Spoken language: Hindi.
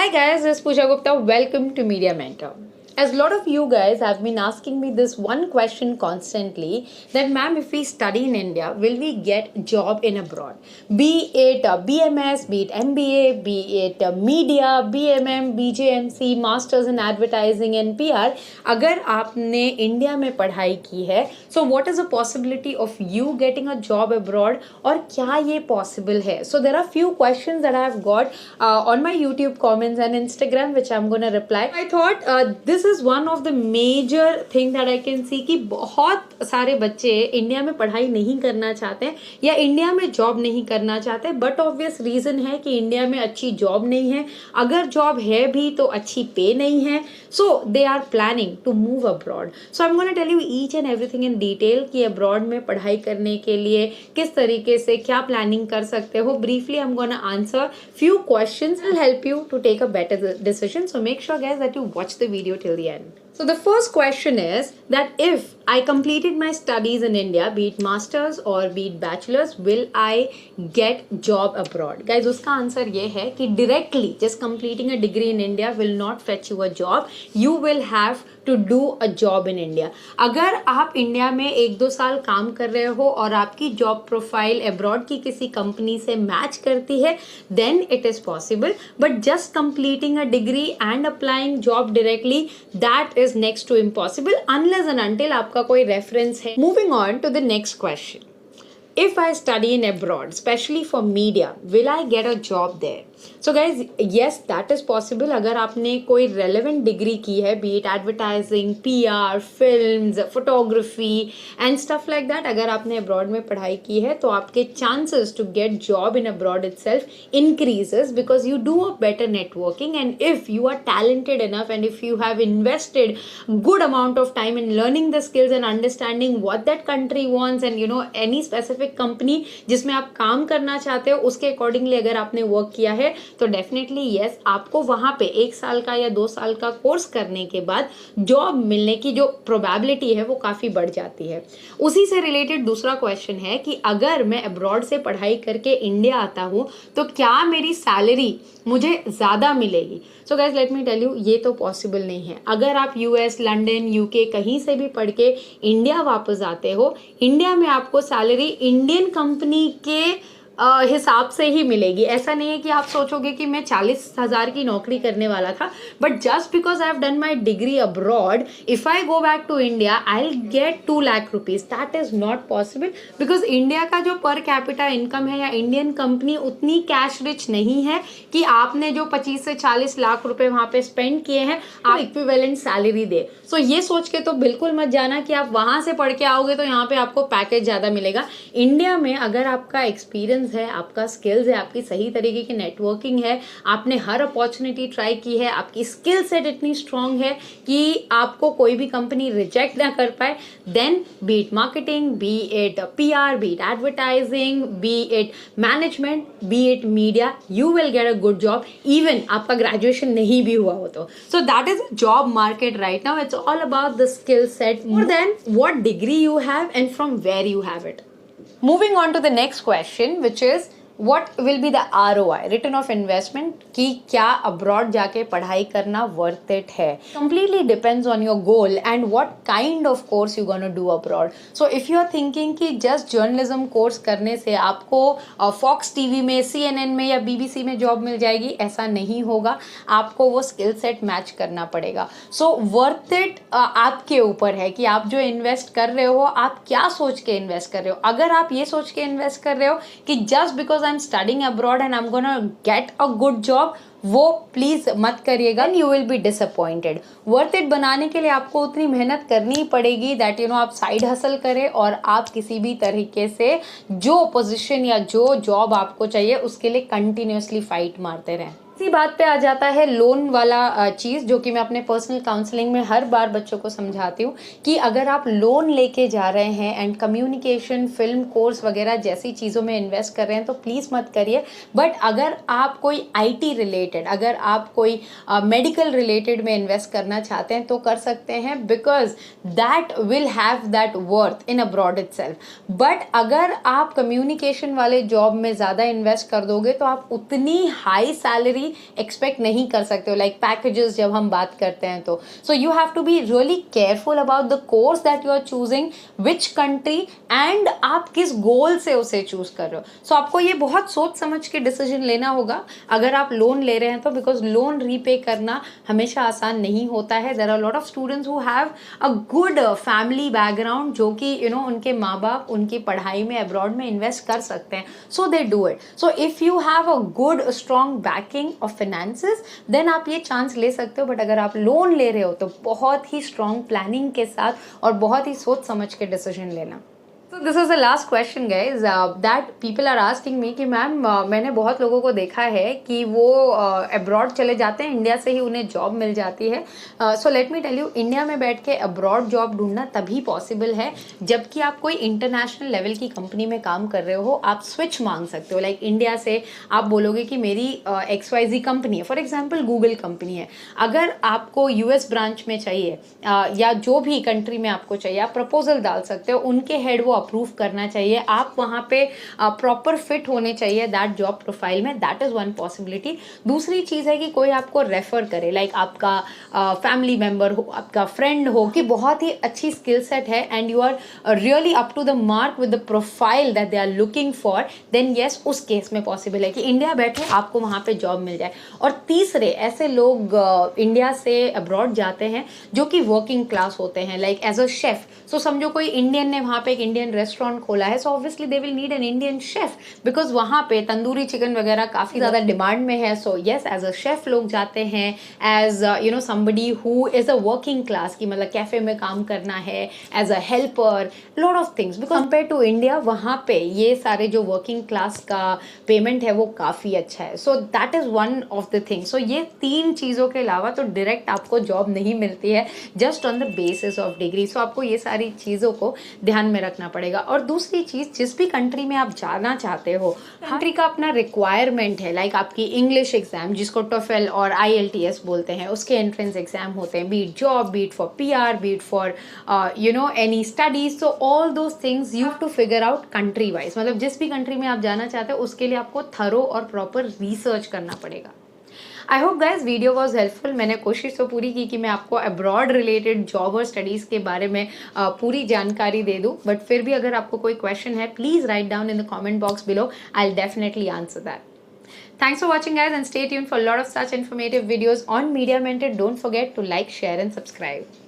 Hi guys, this is Pooja Gupta. Welcome to Media Mentor. As a lot of you guys have been asking me this one question constantly, that ma'am, if we study in India, will we get job in abroad? Be it BMS, be it MBA, be it media, BMM, BJMC, Masters in Advertising and PR. अगर आपने इंडिया में पढ़ाई की है, so what is the possibility of you getting a job abroad? और क्या ये possible है? So there are few questions that I have got on my YouTube comments and Instagram, which I'm gonna reply. I thought this is one of the major thing that I can see कि बहुत सारे बच्चे इंडिया में पढ़ाई नहीं करना चाहते या इंडिया में जॉब नहीं करना चाहते, बट ऑब्वियस रीज़न है कि इंडिया में अच्छी जॉब नहीं है, अगर जॉब है भी तो अच्छी पे नहीं है, so they are planning to move abroad. So I am gonna tell you each and everything in detail कि अब्रॉड में पढ़ाई करने के लिए किस तरीके से क्या प्लानिंग कर सकते हो. Briefly I am gonna answer few questions will help you to take a better decision. So make sure guys that you watch the video till the end. So the first question is that if I completed my studies in India, be it masters or be it bachelors, will I get job abroad? Guys, उसका आंसर ये है कि directly just completing a degree in India will not fetch you a job. You will have to do a job in India. अगर आप इंडिया में 1-2 साल काम कर रहे हो और आपकी जॉब प्रोफाइल अब्रॉड की किसी कंपनी से मैच करती है, then it is possible. But just completing a degree and applying job directly, that is next to impossible unless and until आपका कोई reference है. Moving on to the next question. If I study in abroad, especially for media, will I get a job there? So guys, yes, that is possible. अगर आपने कोई relevant degree की है, be it advertising, PR, films, photography and stuff like that, अगर आपने abroad में पढ़ाई की है तो आपके chances to get job in abroad itself increases because you do a better networking, and if you are talented enough and if you have invested good amount of time in learning the skills and understanding what that country wants and you know any specific company जिसमें आप काम करना चाहते हो उसके accordingly अगर आपने work किया है तो डेफिनेटली यस, आपको वहाँ पे 1 साल का या 2 साल का कोर्स करने के बाद जॉब मिलने की जो प्रोबेबिलिटी है वो काफ़ी बढ़ जाती है. उसी से रिलेटेड दूसरा क्वेश्चन है कि अगर मैं अब्रॉड से पढ़ाई करके इंडिया आता हूँ तो क्या मेरी सैलरी मुझे ज़्यादा मिलेगी. So guys let me tell you, ये तो पॉसिबल नहीं है. अगर आप यूएस, लंदन, यूके कहीं से भी पढ़ के इंडिया वापस आते हो, इंडिया में आपको सैलरी इंडियन कंपनी के हिसाब से ही मिलेगी. ऐसा नहीं है कि आप सोचोगे कि मैं 40,000 की नौकरी करने वाला था, but just because I have done my degree abroad, if I go back to India I will get 2 lakh rupees. That is not possible because India का जो पर कैपिटा इनकम है या इंडियन कंपनी उतनी कैश रिच नहीं है कि आपने जो 25 से 40 लाख रुपए वहां पे स्पेंड किए हैं आप इक्विवेलेंट सैलरी दे. सो ये सोच के तो बिल्कुल मत जाना कि आप वहां से पढ़ के आओगे तो यहाँ पे आपको पैकेज ज्यादा मिलेगा. इंडिया में अगर आपका एक्सपीरियंस है, आपका स्किल्स है, आपकी सही तरीके की नेटवर्किंग है, आपने हर अपॉर्चुनिटी ट्राई की है, आपकी स्किल सेट इतनी स्ट्रांग है कि आपको कोई भी कंपनी रिजेक्ट ना कर पाए, then be it marketing, be it PR, be it advertising, be it management, be it media, you will get a good job even आपका ग्रेजुएशन नहीं भी हुआ हो तो. So that is job market right now. It's all about the skill set more than what degree you have and from where you have it. Moving on to the next question, which is what will be the ROI, return of investment, कि क्या अब्रॉड जाके पढ़ाई करना वर्थ इट है. Completely depends on your goal and what kind of course you gonna do abroad. So if you are thinking कि जस्ट जर्नलिज्म कोर्स करने से आपको फॉक्स टीवी में, CNN में या BBC में जॉब मिल जाएगी, ऐसा नहीं होगा. आपको वो स्किल सेट मैच करना पड़ेगा. सो वर्थ इट आपके ऊपर है कि आप जो इन्वेस्ट कर रहे हो आप क्या सोच के इन्वेस्ट कर रहे हो. अगर आप ये सोच के इन्वेस्ट कर रहे हो कि just because I'm studying abroad and I'm gonna get a good job, वो प्लीज मत करिएगा. You will be disappointed. Worth it बनाने के लिए आपको उतनी मेहनत करनी पड़ेगी दैट यू नो आप साइड हसल करें और आप किसी भी तरीके से जो पोजीशन या जो जॉब आपको चाहिए उसके लिए कंटिन्यूसली फाइट मारते रहें. इसी बात पे आ जाता है लोन वाला चीज़, जो कि मैं अपने पर्सनल काउंसलिंग में हर बार बच्चों को समझाती हूँ कि अगर आप लोन लेके जा रहे हैं एंड कम्युनिकेशन, फिल्म कोर्स वगैरह जैसी चीज़ों में इन्वेस्ट कर रहे हैं तो प्लीज़ मत करिए. बट अगर आप कोई IT रिलेटेड, अगर आप कोई मेडिकल रिलेटेड में इन्वेस्ट करना चाहते हैं तो कर सकते हैं, because that will have that worth in abroad itself. But अगर आप कम्युनिकेशन वाले जॉब में ज़्यादा इन्वेस्ट कर दोगे तो आप उतनी हाई सैलरी भी एक्सपेक्ट नहीं कर सकते हो, लाइक पैकेजेस जब हम बात करते हैं तो. So you have to be really careful about the course that you are choosing, which country, and आप किस गोल से उसे चूज कर रहे हो. सो आपको ये बहुत सोच समझ के डिसीजन लेना होगा अगर आप लोन ले रहे हैं तो, बिकॉज लोन रीपे करना हमेशा आसान नहीं होता है. There are lot of students who have a good family background, जो कि उनके माँ बाप उनकी पढ़ाई में अब्रॉड में इन्वेस्ट कर सकते हैं. So they do it. So if you have a good strong backing of finances, then आप ये चांस ले सकते हो. बट अगर आप लोन ले रहे हो तो बहुत ही स्ट्रॉन्ग प्लानिंग के साथ और बहुत ही सोच समझ के डिसीजन लेना. So this is the last question guys that people are asking me कि मैम मैंने बहुत लोगों को देखा है कि वो अब्रॉड चले जाते हैं, इंडिया से ही उन्हें जॉब मिल जाती है. So let me tell you, India में बैठ के अब्रॉड जॉब ढूंढना तभी पॉसिबल है जबकि आप कोई इंटरनेशनल लेवल की कंपनी में काम कर रहे हो. आप स्विच मांग सकते हो, लाइक इंडिया से आप बोलोगे कि मेरी XYZ कंपनी है, फॉर एग्जाम्पल गूगल कंपनी है. अगर आपको US ब्रांच में चाहिए या जो भी कंट्री में आपको चाहिए, आप प्रपोजल डाल सकते हो. उनके हेड वो अप्रूव करना चाहिए, आप वहाँ पे प्रॉपर फिट होने चाहिए दैट जॉब प्रोफाइल में. That is one possibility. दूसरी चीज़ है कि कोई आपको रेफर करे, लाइक आपका फैमिली मेम्बर हो, आपका फ्रेंड हो कि बहुत ही अच्छी स्किल सेट है and you are really up to the mark with the profile that they are looking for, then yes उस केस में पॉसिबल है कि इंडिया बैठे आपको वहाँ पे जॉब मिल जाए. और तीसरे ऐसे लोग इंडिया से अब्रॉड जाते हैं जो कि वर्किंग क्लास होते हैं, लाइक एज अ शेफ. सो समझो कोई इंडियन ने वहाँ पे एक इंडियन रेस्टोरेंट खोला है, so obviously they will need an Indian chef because वहाँ पे तंदूरी चिकन वगैरह काफ़ी ज़्यादा डिमांड में है. So yes as a chef लोग जाते हैं, as somebody who is a working class की, मतलब कैफे में काम करना है, as a helper, lot of things. Because compare to India वहाँ पे ये सारे जो वर्किंग क्लास का पेमेंट है वो काफ़ी अच्छा है. So that is one of the things. So ये 3 चीज़ों के अलावा तो डायरेक्ट आपको जॉब नहीं मिलती है just on the basis of degree. So आपको ये सारी चीज़ों को ध्यान में रखना पड़ेगा. और दूसरी चीज़, जिस भी कंट्री में आप जाना चाहते हो, कंट्री का अपना रिक्वायरमेंट है, लाइक आपकी इंग्लिश एग्जाम जिसको टोफेल और IELTS बोलते हैं, उसके एंट्रेंस एग्जाम होते हैं, be it job, be it for PR, be it for any studies. So all those things you have to figure out country wise. मतलब जिस भी कंट्री में आप जाना चाहते हो उसके लिए आपको थरो और प्रॉपर रिसर्च करना पड़ेगा. I hope guys video was helpful. मैंने कोशिश तो पूरी की कि मैं आपको अब्रॉड रिलेटेड जॉब और स्टडीज़ के बारे में पूरी जानकारी दे दूँ. बट फिर भी अगर आपको कोई क्वेश्चन है, please write down in the comment box below. I will definitely answer that. Thanks for watching guys and stay tuned for a lot of such informative videos on Media Mentor. Don't forget to like, share and subscribe.